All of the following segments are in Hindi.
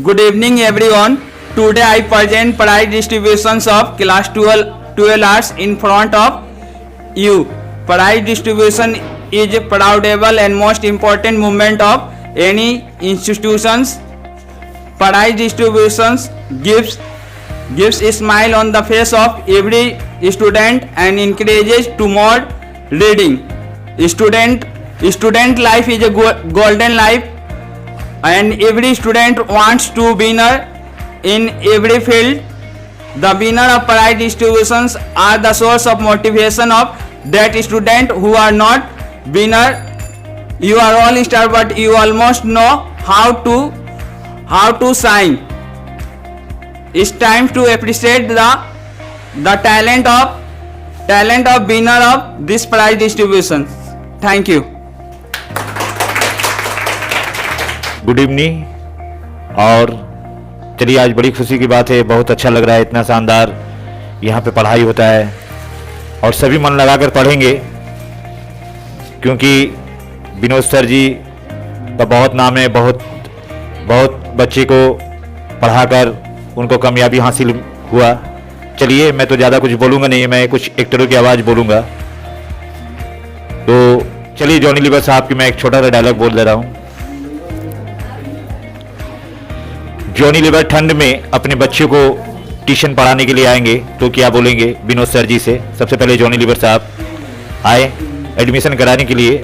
Good evening everyone. Today I present prize distributions of class 12 arts in front of you. Prize distribution is a proudable and most important moment of any institutions. Prize distributions gives a smile on the face of every student and encourages to more reading. Student life is a golden life, and every student wants to be winner in every field. The winner of prize distributions are the source of motivation of that student who are not winner. You are all star, but you almost know how to shine. It's time to appreciate the talent of winner of this prize distribution. Thank you. Good evening. और चलिए, आज बड़ी खुशी की बात है, बहुत अच्छा लग रहा है, इतना शानदार यहाँ पे पढ़ाई होता है और सभी मन लगाकर पढ़ेंगे, क्योंकि विनोद सर जी का बहुत नाम है। बहुत बच्चे को पढ़ाकर उनको कामयाबी हासिल हुआ। चलिए, मैं तो ज़्यादा कुछ बोलूँगा नहीं, मैं कुछ एक्टरों की आवाज़ बोलूँगा। तो चलिए, जॉनी लीवर साहब की मैं एक छोटा सा डायलॉग बोल दे रहा हूँ। जॉनी लीवर ठंड में अपने बच्चों को ट्यूशन पढ़ाने के लिए आएंगे, तो क्या बोलेंगे विनोद सर जी से? सबसे पहले जॉनी लीवर साहब आए एडमिशन कराने के लिए,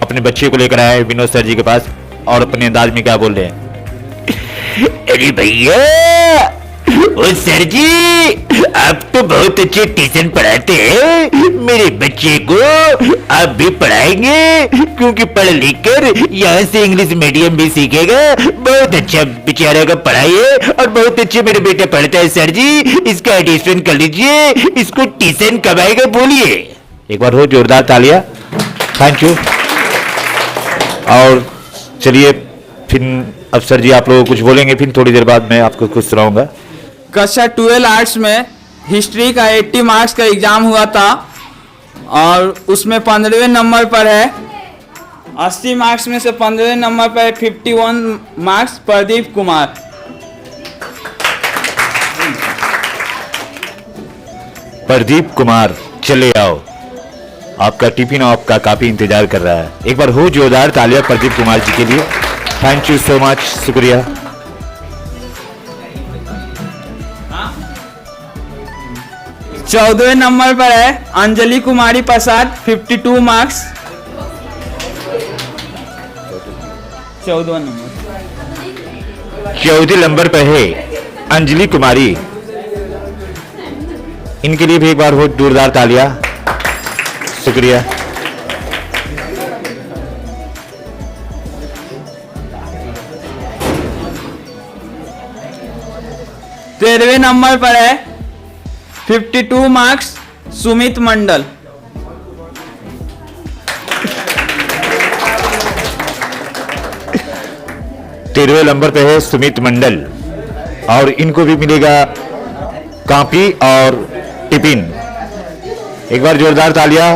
अपने बच्चे को लेकर आए विनोद सर जी के पास, और अपने अंदाज में क्या बोल रहे हैं? अरे भैया, ओ सर जी, आप तो बहुत अच्छे ट्यूशन पढ़ाते हैं, मेरे बच्चे को आप भी पढ़ाएंगे, क्योंकि पढ़ लिख कर यहाँ से इंग्लिश मीडियम भी सीखेगा। बहुत अच्छा बेचारा का पढ़ाई है और बहुत अच्छे मेरे बेटे पढ़ता है। सर जी, इसका एडमिशन कर लीजिए, इसको ट्यूशन कब आएगा बोलिए? एक बार हो जोरदार तालियां। Thank you. और चलिए, फिर अब सर जी आप लोग कुछ बोलेंगे, फिर थोड़ी देर बाद मैं आपको कुछ सुनाऊंगा। कक्षा 12 आर्ट्स में हिस्ट्री का 80 मार्क्स का एग्जाम हुआ था और उसमें 15वें नंबर पर है। 80 मार्क्स में से 15वें नंबर पर 51 मार्क्स प्रदीप कुमार। प्रदीप कुमार, चले आओ, आपका टिफिन और आपका काफी इंतजार कर रहा है। एक बार हो जोरदार तालियां प्रदीप कुमार जी के लिए। थैंक यू सो मच, शुक्रिया। 14वें नंबर पर है अंजलि कुमारी प्रसाद, 52 मार्क्स। 14वां नंबर 14 नंबर पर है अंजलि कुमारी। इनके लिए भी एक बार हो जोरदार तालियां, शुक्रिया। तेरहवें नंबर पर है 52 मार्क्स सुमित मंडल। तेरहवें नंबर पे है सुमित मंडल, और इनको भी मिलेगा कॉपी और टिफिन। एक बार जोरदार तालियां।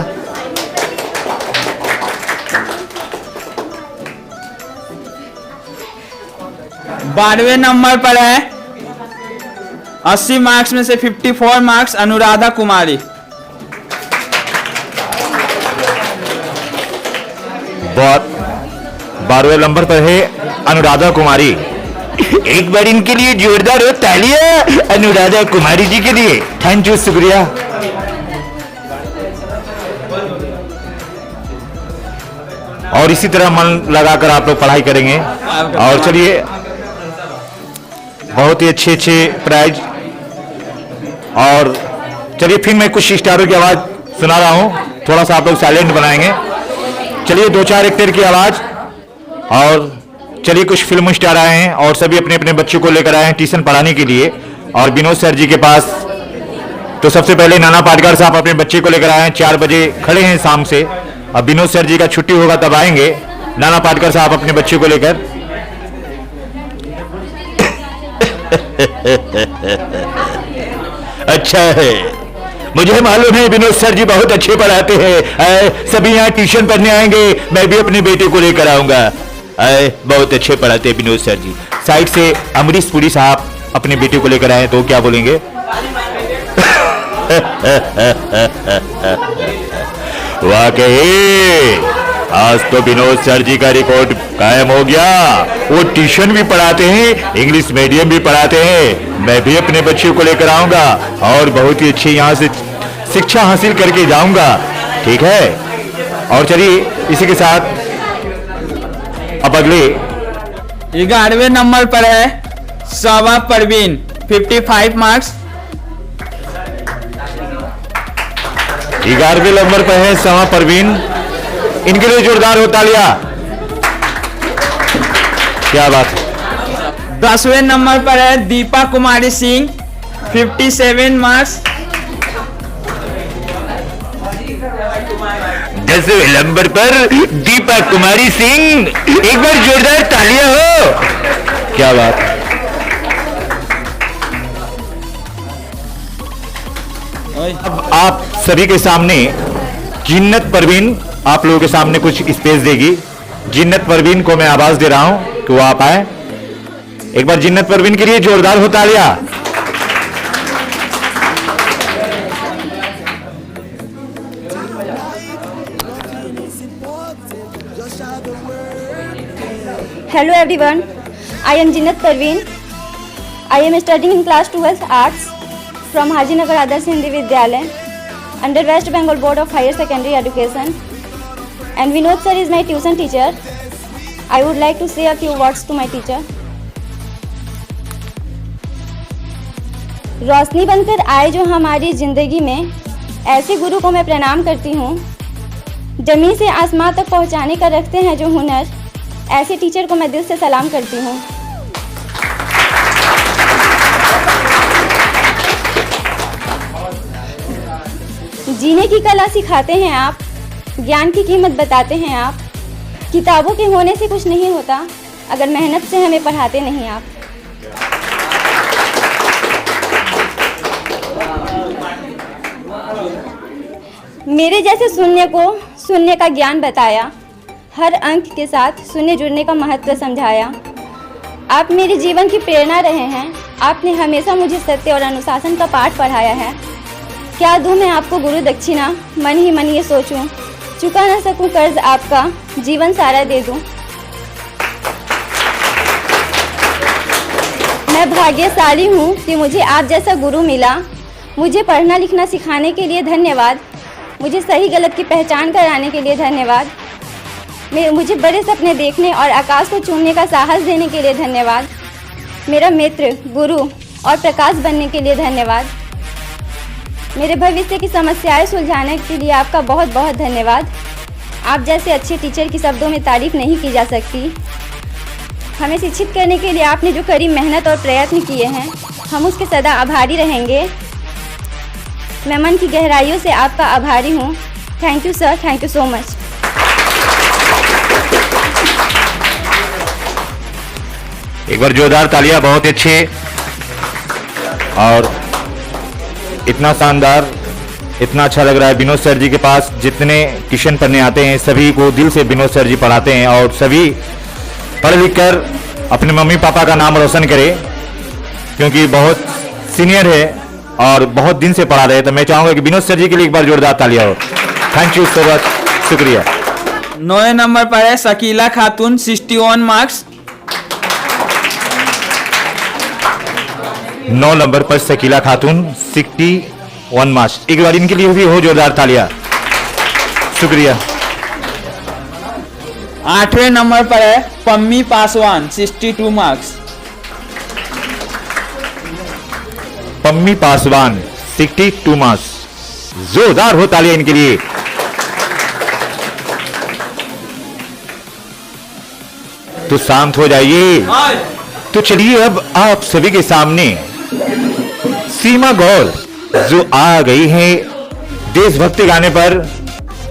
12वें नंबर पर है 80 मार्क्स में से 54 मार्क्स अनुराधा कुमारी। बहुत 12वें नंबर पर है अनुराधा कुमारी। एक बार इनके लिए जोरदार हो तालियां अनुराधा कुमारी जी के लिए। थैंक यू, शुक्रिया। और इसी तरह मन लगाकर आप लोग पढ़ाई करेंगे। और चलिए, बहुत ही अच्छे प्राइज। और चलिए, फिर मैं कुछ स्टारों की आवाज सुना रहा हूं, थोड़ा सा आप लोग साइलेंट बनाएंगे। चलिए, 2-4 एक्टर की आवाज। और चलिए, कुछ फिल्म स्टार आए हैं और सभी अपने अपने बच्चों को लेकर आए हैं ट्यूशन पढ़ाने के लिए, और विनोद सर जी के पास। तो सबसे पहले नाना पाटकर साहब अपने बच्चे को लेकर आए हैं, 4 बजे खड़े हैं शाम से। अब विनोद सर जी का छुट्टी होगा तब आएंगे नाना पाटकर साहब अपने बच्चे को लेकर। अच्छा है, मुझे मालूम है विनोद सर जी बहुत अच्छे पढ़ाते हैं, सभी यहाँ ट्यूशन पढ़ने आएंगे, मैं भी अपने बेटे को लेकर आऊंगा। बहुत अच्छे पढ़ाते हैं विनोद सर जी। साइड से अमरीश पुरी साहब अपने बेटे को लेकर आए तो क्या बोलेंगे? वाकई आज तो विनोद सर जी का रिकॉर्ड कायम हो गया। वो ट्यूशन भी पढ़ाते हैं, इंग्लिश मीडियम भी पढ़ाते हैं। मैं भी अपने बच्चों को लेकर आऊंगा और बहुत ही अच्छी यहाँ से शिक्षा हासिल करके जाऊंगा। ठीक है, और चलिए इसी के साथ अब अगले 11वें नंबर पर है सावा परवीन, 55 मार्क्स। 11वें नंबर पर है सावा परवीन, इनके लिए जोरदार हो तालियां। क्या बात है। 10वें नंबर पर है दीपा कुमारी सिंह, 57 मार्क्स। 10वें नंबर पर दीपा कुमारी सिंह, एक बार जोरदार तालियां हो। क्या बात है। अब आप सभी के सामने जिन्नत परवीन आप लोगों के सामने कुछ स्पेस देगी। जिन्नत परवीन को मैं आवाज दे रहा हूं कि वो आप आए। एक बार जिन्नत परवीन के लिए जोरदार हो तालियां। Hello everyone, I am Jinnat Parveen. I am studying in class 12th Arts from Hajinagar Adarsh Hindi Vidyalaya under West Bengal Board of Higher Secondary Education. And Vinod sir is my tuition teacher. I would like to say a few words to my teacher. रोशनी बनकर आए जो हमारी जिंदगी में, ऐसे गुरु को मैं प्रणाम करती हूँ। जमीन से आसमां तक पहुँचाने का रखते हैं जो हुनर, ऐसे टीचर को मैं दिल से सलाम करती हूँ। जीने की कला सिखाते हैं आप, ज्ञान की कीमत बताते हैं आप। किताबों के होने से कुछ नहीं होता अगर मेहनत से हमें पढ़ाते नहीं आप। मेरे जैसे शून्य को शून्य का ज्ञान बताया, हर अंक के साथ शून्य जुड़ने का महत्व समझाया। आप मेरे जीवन की प्रेरणा रहे हैं। आपने हमेशा मुझे सत्य और अनुशासन का पाठ पढ़ाया है। क्या दूं मैं आपको गुरु दक्षिणा, मन ही मन ये सोचूं, चुका ना सकूं कर्ज आपका, जीवन सारा दे दूं। मैं भाग्यशाली हूँ कि मुझे आप जैसा गुरु मिला। मुझे पढ़ना लिखना सिखाने के लिए धन्यवाद। मुझे सही गलत की पहचान कराने के लिए धन्यवाद। मुझे बड़े सपने देखने और आकाश को चूमने का साहस देने के लिए धन्यवाद। मेरा मित्र, गुरु और प्रकाश बनने के लिए धन्यवाद। मेरे भविष्य की समस्याएं सुलझाने के लिए आपका बहुत बहुत धन्यवाद। आप जैसे अच्छे टीचर की शब्दों में तारीफ नहीं की जा सकती। हमें शिक्षित करने के लिए आपने जो कड़ी मेहनत और प्रयत्न किए हैं, हम उसके सदा आभारी रहेंगे। मैं मन की गहराइयों से आपका आभारी हूँ। Thank you sir, thank you so much. एक बार जोरदार तालियां। बहुत अच्छे और इतना शानदार, इतना अच्छा लग रहा है। विनोद सर जी के पास जितने ट्यूशन पढ़ने आते हैं सभी को दिल से विनोद सर जी पढ़ाते हैं और सभी पढ़ लिख कर अपने मम्मी पापा का नाम रोशन करें, क्योंकि बहुत सीनियर है और बहुत दिन से पढ़ा रहे हैं। तो मैं चाहूंगा कि विनोद सर जी के लिए एक बार जोरदार तालियां हो। थैंक यू सो मच, शुक्रिया। 9वें नंबर पर है शकीला खातून, 61 मार्क्स। 9 नंबर पर शकीला खातून, 61 मार्क्स। एक बार इनके लिए भी हो जोरदार तालियां, शुक्रिया। 8वें नंबर पर है पम्मी पासवान, 62 मार्क्स। पम्मी पासवान, 62 मार्क्स। जोरदार हो तालियां इनके लिए। तो शांत हो जाइए। तो चलिए अब आप सभी के सामने सीमा गौर जो आ गई है देशभक्ति गाने पर।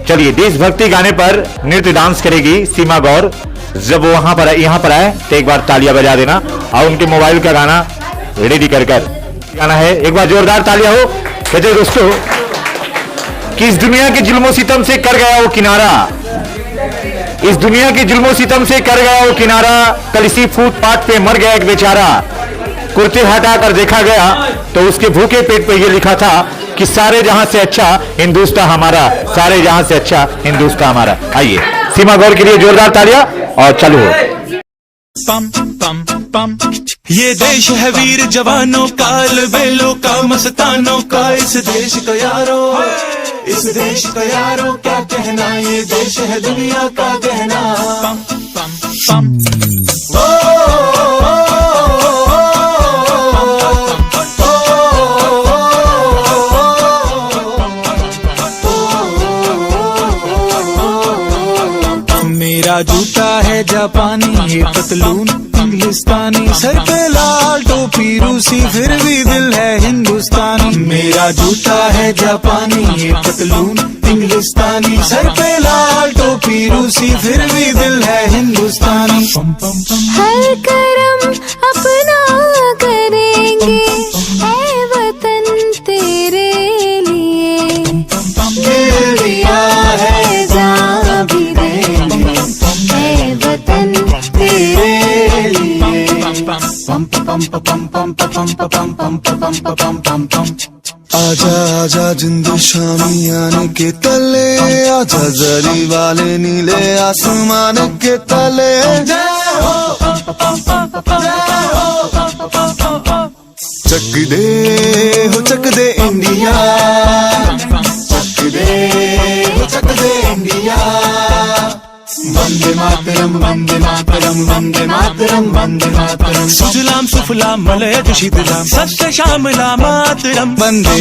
चलिए, देशभक्ति गाने पर नृत्य डांस करेगी सीमा गौर। जब वो यहाँ पर आए तो एक बार तालियां बजा देना और उनके मोबाइल का गाना रेडी कर गाना है। एक बार जोरदार तालियां हो। कहते दोस्तों कि इस दुनिया के जुल्मों सितम से कर गया वो किनारा, इस दुनिया की जुल्मों सितम से कर गया वो किनारा, कल इसी फुटपाथ पे मर गया एक बेचारा। कुर्ते हटाकर देखा गया तो उसके भूखे पेट पे ये लिखा था कि सारे जहां से अच्छा हिंदुस्तान हमारा, सारे जहां से अच्छा हिंदुस्तान हमारा। आइए सीमा गौर के लिए जोरदार तालियां और चालू हो। पम पम पम, ये देश है वीर जवानों का, अलबेलों का, मस्तानों का, इस देश का यारो, इस देश का यारो क्या कहना, ये देश है दुनिया का गहना। पम पम पम, मेरा जूता है जापानी, ये पतलून इंग्लिस्तानी, सर पे लाल टोपी रूसी, फिर भी दिल है हिंदुस्तानी। मेरा जूता है जापानी, ये पतलून इंग्लिस्तानी, सर पे लाल टोपी रूसी, फिर भी दिल है हिंदुस्तानी। पम पम पम, हर करम अपना करेंगे, ऐ वतन तेरे लिए दिल दिया है, जान भी देंगे, ऐ वतन तेरे लिए। पम पम पम पम पम पम पम पम पम पम पम। आजा आजा जिंदू शामी आने के तले, आजा जरी वाले नीले आसमान के तले। चक दे हो चक दे इंडिया, चक दे हो चक दे इंडिया। वंदे मातरम वंदे मातरम वंदे मातरम वंदे मातरम। सुजलाम सुफलाम मलयज शीतलाम, सत्य श्यामला मातरम। वंदे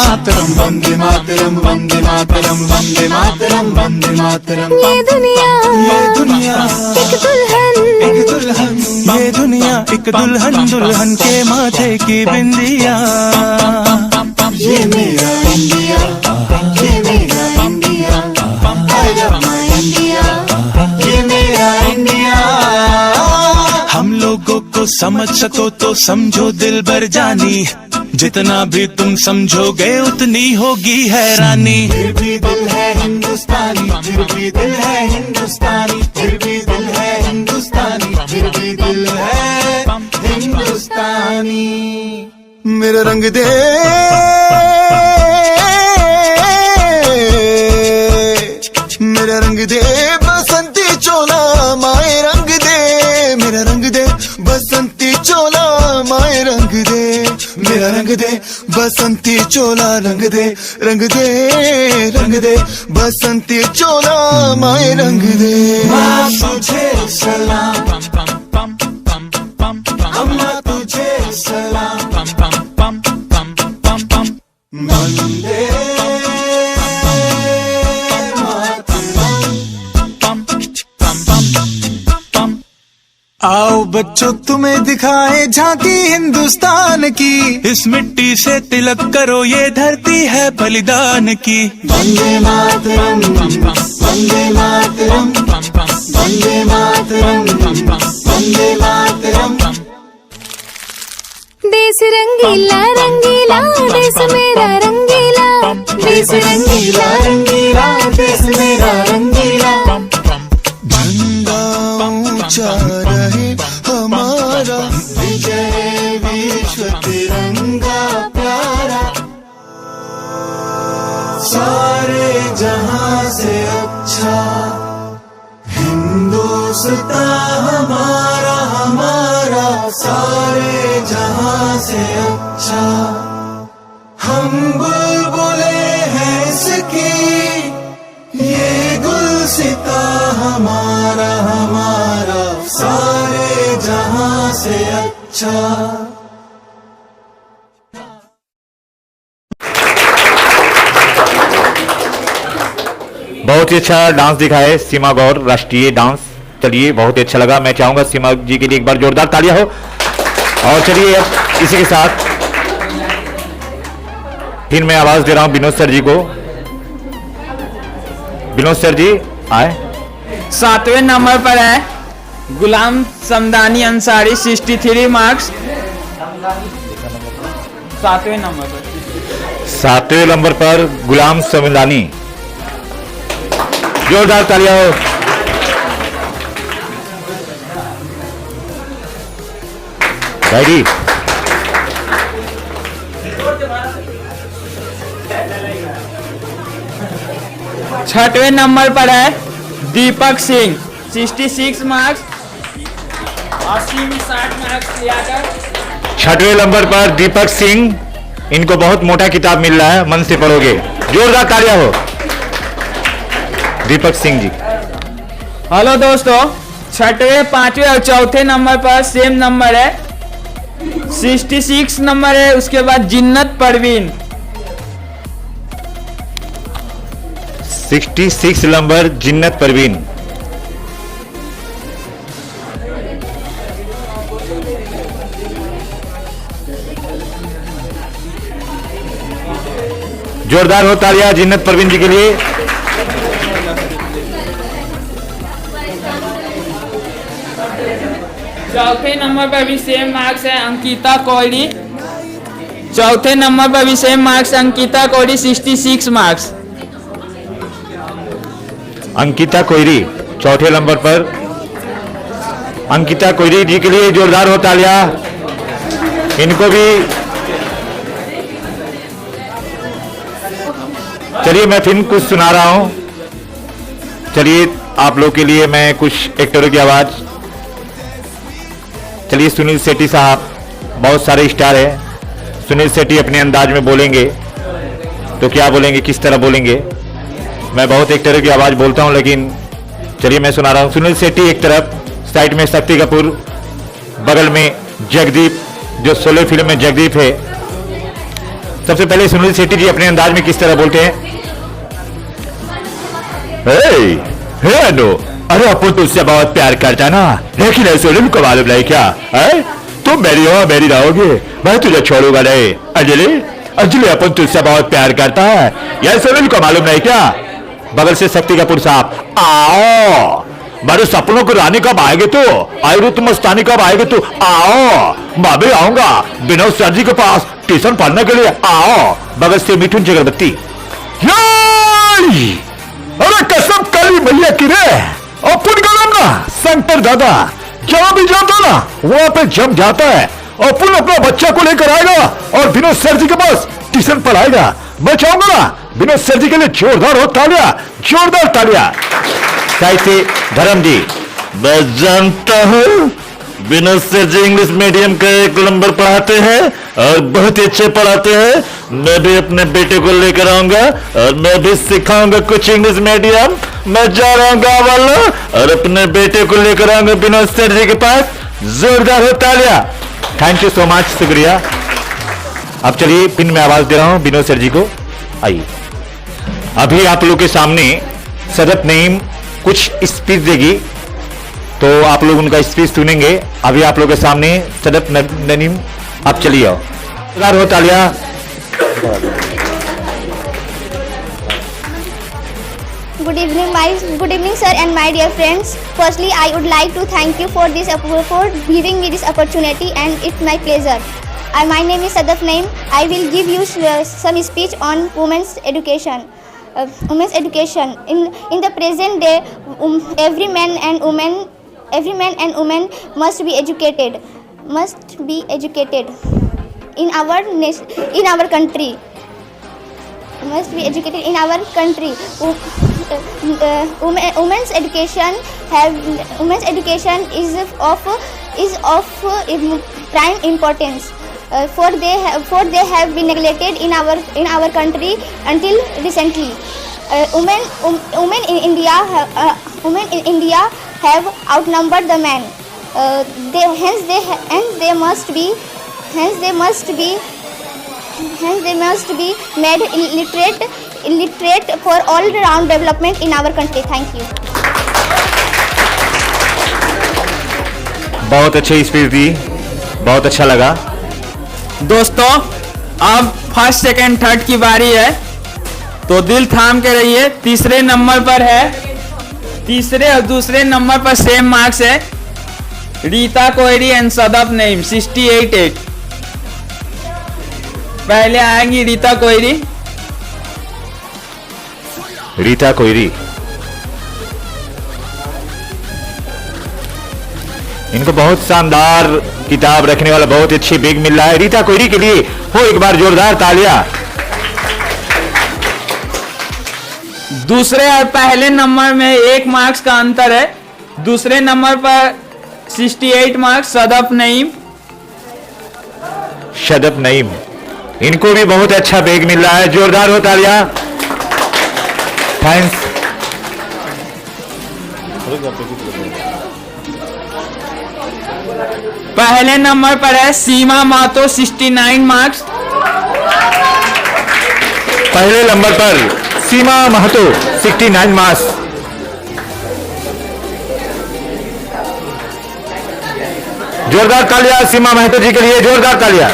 मातरम वंदे मातरम वंदे मातरम वंदे मातरम वंदे मातरम। ये दुनिया एक दुल्हन, एक दुल्हन, ये दुनिया एक दुल्हन, दुल्हन के माथे की बिंदिया। ये मेरा इंडिया, ये मेरा India, I love my India, ये मेरा इंडिया। हम लोगों को समझ सको तो समझो दिल भर जानी, जितना भी तुम समझोगे उतनी होगी हैरानी। फिर भी दिल है हिंदुस्तानी, फिर भी दिल है हिंदुस्तानी, फिर भी दिल है हिंदुस्तानी, फिर भी दिल है हिंदुस्तानी। मेरा रंग दे मेरा रंग दे बसंती चोला, माए रंग दे मेरा रंग दे बसंती चोला, माए रंग दे मेरा रंग दे बसंती चोला, रंग दे रंग दे रंग दे बसंती चोला, माए रंग दे। माँ तुझे सलाम, अम्मा तुझे सलाम, वंदे आओ बच्चों तुम्हें दिखाए झांकी हिंदुस्तान की, इस मिट्टी से तिलक करो ये धरती है बलिदान की। वंदे मातरम वंदे मातरम वंदे मातरम वंदे मातरम। देश रंगीला रंगीला, देश मेरा रंगीला, देश रंगीला रंगीला, देश मेरा रंगीला। झंडा ऊंचा रहे हमारा, विजय विश्व तिरंगा प्यारा। सारे जहां से अच्छा हिंदुस्तान हमारा, हमारा सारे जहां से अच्छा। हम बुलबुले हैं इसकी, ये गुलसिता हमारा, हमारा सारे जहां से अच्छा। बहुत ही अच्छा डांस दिखाए सीमा गौर, राष्ट्रीय डांस। चलिए बहुत ही अच्छा लगा। मैं चाहूंगा सीमा जी के लिए एक बार जोरदार तालियां हो। और चलिए अब इसी के साथ फिर मैं आवाज दे रहा हूं विनोद सर जी को। विनोद सर जी आए। 7वें नंबर पर है गुलाम समदानी अंसारी, 63 मार्क्स। 7वें नंबर पर 7वें नंबर पर गुलाम समिलानी, जोरदार तालियां हो। भाई 6वें नंबर पर है दीपक सिंह, 66 मार्क्स, 80 में 60 मार्क्स लिया कर। 6वें नंबर पर दीपक सिंह, इनको बहुत मोटा किताब मिल रहा है, मन से पढ़ोगे। जोरदार तालियां हो दीपक सिंह जी। हेलो दोस्तों, 6वें, 5वें और 4थे नंबर पर सेम नंबर है, 66 नंबर है। उसके बाद जिन्नत परवीन, 66 नंबर जिन्नत परवीन। जोरदार हो तालियां जिन्नत परवीन जी के लिए। चौथे नंबर पर भी सेम मार्क्स है अंकिता कोहली, 4थे नंबर पर भी same marks Ankita Kohli, 66 marks. Ankita Koyri 4थे नंबर पर, अंकिता कोयरी जी के लिए जोरदार हो तालियां। इनको भी चलिए मैं फिल्म कुछ सुना रहा हूं। चलिए आप लोग के लिए मैं कुछ एक्टरों की आवाज। चलिए सुनील शेट्टी साहब, बहुत सारे स्टार हैं। सुनील शेट्टी अपने अंदाज में बोलेंगे तो क्या बोलेंगे, किस तरह बोलेंगे। मैं बहुत एक्टरों की आवाज बोलता हूं, लेकिन चलिए मैं सुना रहा हूं। सुनील शेट्टी एक तरफ, साइड में शक्ति कपूर, बगल में जगदीप, जो 16 फिल्म में जगदीप है। सबसे पहले सुनील शेट्टी जी अपने अंदाज में किस तरह बोलते हैं। हे अनु, अरे अपन तुझसे बहुत प्यार करता ना, लेकिन ऐसे को मालूम नहीं क्या है? तुम मेरी हो, मेरी रहोगे, मैं तुझे छोड़ूंगा नहीं। अंजलि, अंजलि अपन तुझसे बहुत प्यार करता है, यह सोनल को मालूम नहीं क्या? बगल से शक्ति कपूर साहब, आओ मेरे सपनों को रानी कब आएगी तू, आएगी तुम मस्तानी कब आएगी तू, आओ मैं भी आऊंगा विनोद सर जी के पास ट्यूशन पढ़ने के लिए, आओ। बगल से मिठुन चक्रवर्ती, अरे कसम काली मैया की रे, अपन गलम ना शंकर दादा जहां भी जाता ना वहां पे जम जाता है। अपन अपना बच्चा को लेकर आएगा और विनोद सर जी के पास ट्यूशन पढ़ाएगा। मैं चाहूंगा ना विनोद सर जी के लिए जोरदार हो तालियां, जोरदार तालियां। साइड से धर्म जी, मैं जानता हूं विनोद सर जी इंग्लिश मीडियम का 1 नंबर पढ़ाते हैं और बहुत ही अच्छे पढ़ाते हैं। मैं भी अपने बेटे को लेकर आऊंगा और मैं भी सिखाऊंगा कुछ इंग्लिश मीडियम। मैं जा रहा हूं गाँव वालों और अपने बेटे को लेकर आऊंगा विनोद सर जी के पास। जोरदार हो तालियां। थैंक यू सो मच, शुक्रिया। अब चलिए पिन में आवाज दे रहा हूं विनोद सर जी को, आइए। अभी आप लोग के सामने सदत नईम कुछ स्पीच देगी, तो आप लोग उनका स्पीच सुनेंगे। अभी आप लोग के सामने सदत नईम, आप चलिए आओ। जोरदार हो तालियां। Good evening, sir, and my dear friends. Firstly, I would like to thank you for giving me this opportunity, and it's my pleasure. My name is Sadaf Naim. I will give you some speech on women's education. Women's education in the present day, every man and woman must be educated. In our country. Must be educated in our country. Women's education is of prime importance. For they have been neglected in our country until recently. Women in India have outnumbered the men. They must be made illiterate for all round development in our country. Thank you. बहुत अच्छी स्पीच दी, बहुत अच्छा लगा। दोस्तों, अब फर्स्ट सेकंड थर्ड की बारी है, तो दिल थाम के रहिए। तीसरे नंबर पर है, तीसरे और दूसरे नंबर पर सेम मार्क्स है, रीता कोहरी एंड सदफ नईम, 68। पहले आएंगी रीता कोयरी। रीता कोयरी, इनको बहुत शानदार किताब रखने वाला बहुत अच्छी बैग मिल रहा है। रीता कोयरी के लिए हो एक बार जोरदार तालियां। दूसरे और पहले नंबर में 1 मार्क्स का अंतर है। दूसरे नंबर पर 68 मार्क्स सदफ नईम। शदब नईम, इनको भी बहुत अच्छा बैग मिल रहा है, जोरदार हो तालियां। थैंक्स। पहले नंबर पर है सीमा मातो 69 मार्क्स। पहले नंबर पर सीमा महतो 69 मार्क्स। जोरदार तालियां सीमा महतो जी के लिए, जोरदार तालियां।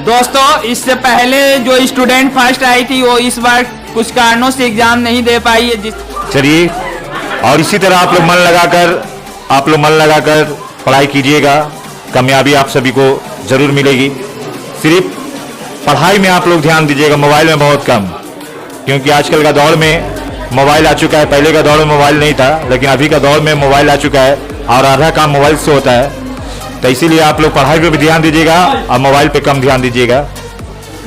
दोस्तों, इससे पहले जो स्टूडेंट फर्स्ट आई थी वो इस बार कुछ कारणों से एग्जाम नहीं दे पाई है। चलिए, और इसी तरह आप लोग मन लगाकर पढ़ाई कीजिएगा, कामयाबी आप सभी को जरूर मिलेगी। सिर्फ पढ़ाई में आप लोग ध्यान दीजिएगा, मोबाइल में बहुत कम, क्योंकि आजकल का दौर में मोबाइल आ चुका है। पहले का दौर में मोबाइल नहीं था, लेकिन अभी का दौर में मोबाइल आ चुका है और आधा काम मोबाइल से होता है। तो इसीलिए आप लोग पढ़ाई पे भी ध्यान दीजिएगा और मोबाइल पे कम ध्यान दीजिएगा।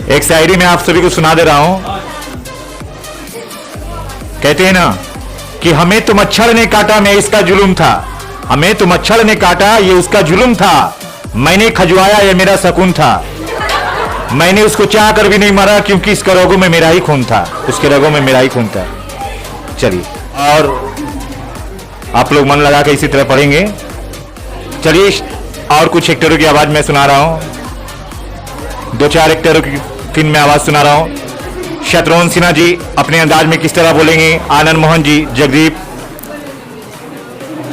एक शायरी में आप सभी को सुना दे रहा हूं। कहते हैं ना कि हमें तो मच्छर ने काटा, मैं इसका जुल्म था। हमें तो मच्छर ने काटा, ये उसका जुल्म था। मैंने खजुआया, ये मेरा सकून था। मैंने उसको चाह कर भी नहीं मारा, क्योंकि इसके रगों में मेरा ही खून था। उसके रगों में मेरा ही खून था। चलिए, और आप लोग मन लगा के इसी तरह पढ़ेंगे। चलिए, और कुछ एक्टरों की आवाज मैं सुना रहा हूं। 2-4 एक्टरों की फिल्म में आवाज सुना रहा हूं। शत्रुघ्न सिन्हा जी अपने अंदाज में किस तरह बोलेंगे, आनंद मोहन जी, जगदीप,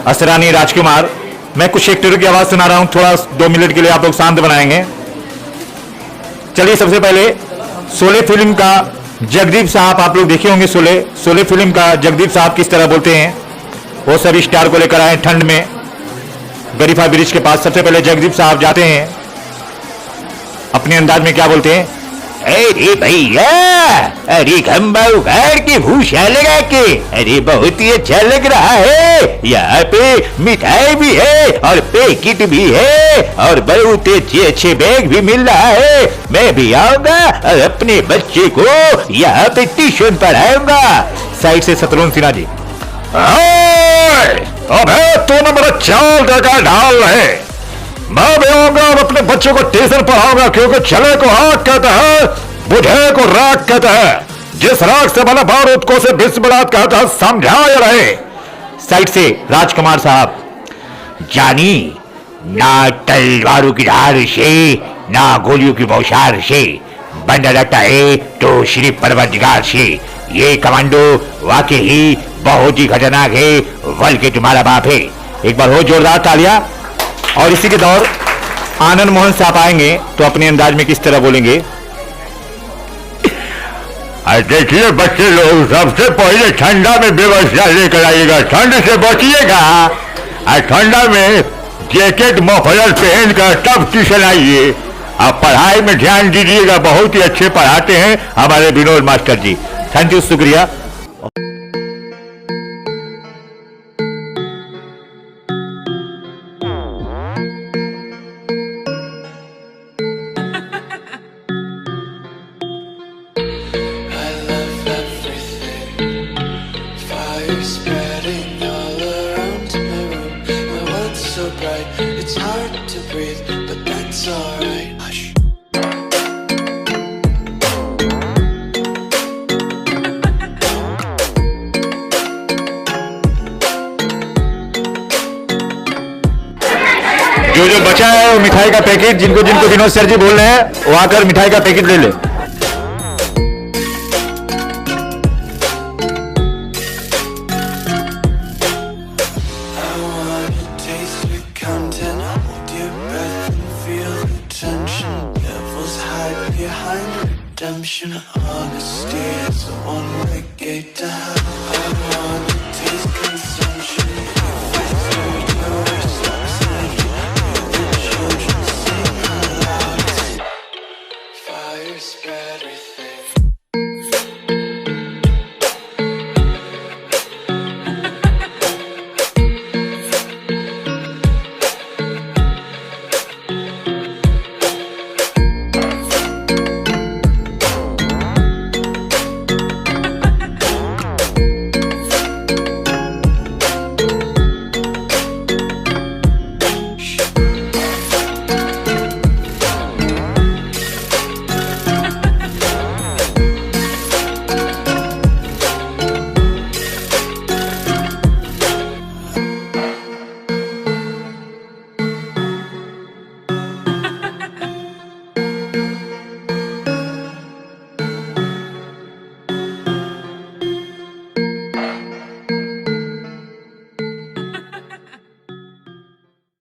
असरानी, राजकुमार। मैं कुछ एक्टरों की आवाज सुना रहा हूं, थोड़ा 2 मिनट के लिए आप लोग शांत बनाएंगे। चलिए, सबसे पहले शोले फिल्म का जगदीप साहब, आप लोग देखे होंगे शोले फिल्म का जगदीप साहब किस तरह बोलते हैं। वो सभी स्टार को लेकर आए ठंड में गरीफा ब्रिज के पास। सबसे पहले जगदीप साहब जाते हैं, अपने अंदाज में क्या बोलते हैं, अरे भैया, अरे खंबा उखाड़ के भूसा लगा के, अरे बहुत ही अच्छा लग रहा है। यहाँ पे मिठाई भी है और पैकेट भी है और बहुत अच्छे बैग भी मिल रहा है। मैं भी आऊंगा और अपने बच्चे को यहाँ पे ट्यूशन पढ़ाऊंगा। साइड से शत्रुघ्न सिन्हा जी, अबे तूने मेरा चाल देकर ढाल रहे। मैं भी आऊंगा और अपने बच्चों को ट्यूशन पढ़ाऊंगा, क्योंकि चले को आग कहता है, बुझे को राग कहता है। जिस राग से बना बारूद को से बिस्मिलात कहता है, समझाए रहे। साइड से राजकुमार साहब, जानी ना तलवारों की धार से ना गोलियों की बौछार से बन रहता है तो श्री परवरदिगार से। ये कमांडो वाकई ही बहुत ही खतरनाक है, बल्कि तुम्हारा बाप है। एक बार हो जोरदार तालियां। और इसी के दौर आनंद मोहन साहब आएंगे तो अपने अंदाज में किस तरह बोलेंगे, देखिए बच्चे लोग, सबसे पहले ठंडा में व्यवस्था लेकर आइएगा, ठंड से बचिएगा। और ठंडा में जैकेट मफलर पहन कर तब ट्यूशन आइए। आप पढ़ाई में ध्यान दीजिएगा, बहुत ही अच्छे पढ़ाते हैं हमारे Vinod master ji. Thank you, शुक्रिया। Spreading all around my room. My world's so bright, it's hard to breathe, but that's alright. Hush. जो बचा है वो मिठाई का पैकेट, जिनको जिनको विनोद सर जी बोल रहे हैं वो आकर मिठाई का पैकेट ले ले। Redemption, honesty is a one-way gate to hell. I wanna